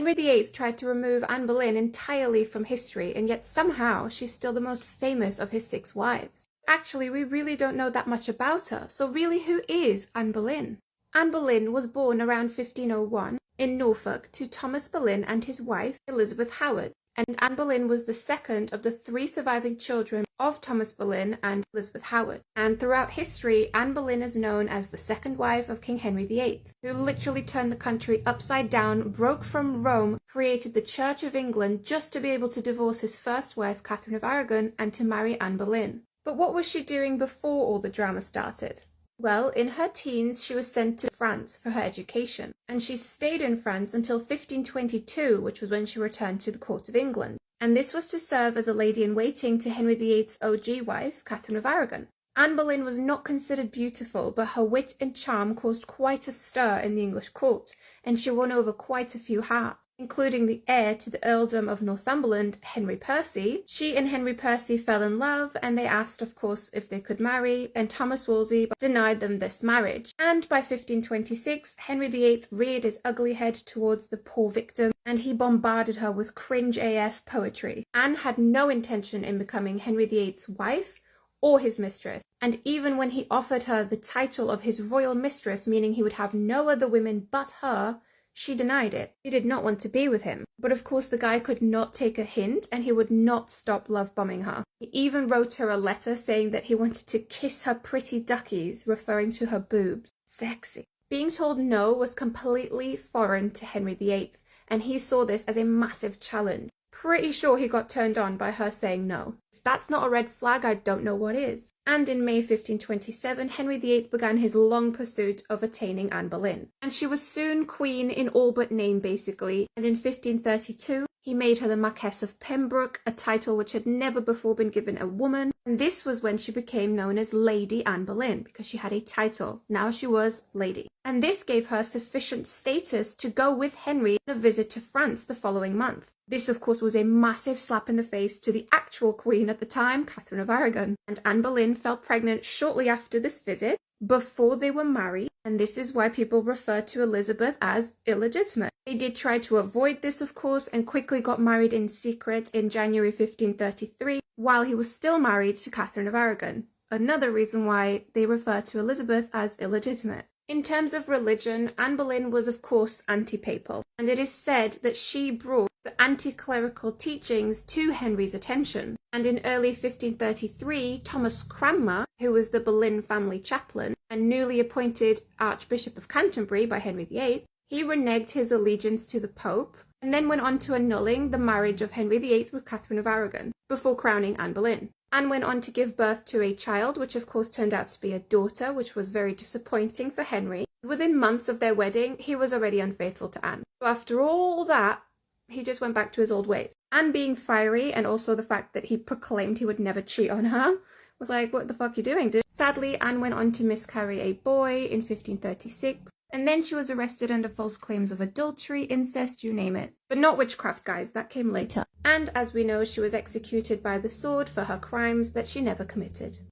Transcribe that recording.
Henry VIII tried to remove Anne Boleyn entirely from history, and yet somehow she's still the most famous of his 6 wives. Actually, we really don't know that much about her, so really who is Anne Boleyn? Anne Boleyn was born around 1501 in Norfolk to Thomas Boleyn and his wife Elizabeth Howard, and Anne Boleyn was the second of the 3 surviving children of Thomas Boleyn and Elizabeth Howard. And throughout history, Anne Boleyn is known as the second wife of King Henry VIII, who literally turned the country upside down, broke from Rome, created the Church of England just to be able to divorce his first wife, Catherine of Aragon, and to marry Anne Boleyn. But what was she doing before all the drama started? Well, in her teens, she was sent to France for her education, and she stayed in France until 1522, which was when she returned to the court of England. And this was to serve as a lady-in-waiting to Henry VIII's OG wife, Catherine of Aragon. Anne Boleyn was not considered beautiful, but her wit and charm caused quite a stir in the English court, and she won over quite a few hearts, including the heir to the earldom of Northumberland, Henry Percy. She and Henry Percy fell in love, and they asked, of course, if they could marry, and Thomas Wolsey denied them this marriage. And by 1526, Henry VIII reared his ugly head towards the poor victim, and he bombarded her with cringe AF poetry. Anne had no intention in becoming Henry VIII's wife or his mistress, and even when he offered her the title of his royal mistress, meaning he would have no other women but her, she denied it. She did not want to be with him. But of course the guy could not take a hint, and he would not stop love bombing her. He even wrote her a letter saying that he wanted to kiss her pretty duckies, referring to her boobs. Sexy. Being told no was completely foreign to Henry VIII, and he saw this as a massive challenge. Pretty sure he got turned on by her saying no. If that's not a red flag, I don't know what is. And in May 1527, Henry VIII began his long pursuit of attaining Anne Boleyn. And she was soon queen in all but name, basically. And in 1532, he made her the Marquess of Pembroke, a title which had never before been given a woman. And this was when she became known as Lady Anne Boleyn, because she had a title. Now she was Lady. And this gave her sufficient status to go with Henry on a visit to France the following month. This, of course, was a massive slap in the face to the actual queen at the time, Catherine of Aragon. And Anne Boleyn fell pregnant shortly after this visit, before they were married, and this is why people refer to Elizabeth as illegitimate. They did try to avoid this, of course, and quickly got married in secret in January 1533, while he was still married to Catherine of Aragon. Another reason why they refer to Elizabeth as illegitimate. In terms of religion, Anne Boleyn was of course anti-papal, and it is said that she brought the anti-clerical teachings to Henry's attention. And in early 1533, Thomas Cranmer, who was the Boleyn family chaplain and newly appointed Archbishop of Canterbury by Henry VIII, he reneged his allegiance to the Pope and then went on to annulling the marriage of Henry VIII with Catherine of Aragon before crowning Anne Boleyn. Anne went on to give birth to a child, which of course turned out to be a daughter, which was very disappointing for Henry. Within months of their wedding, he was already unfaithful to Anne. So after all that, he just went back to his old ways. Anne being fiery, and also the fact that he proclaimed he would never cheat on her, was like, what the fuck are you doing, dude? Sadly, Anne went on to miscarry a boy in 1536. And then she was arrested under false claims of adultery, incest, you name it. But not witchcraft, guys, that came later. And as we know, she was executed by the sword for her crimes that she never committed.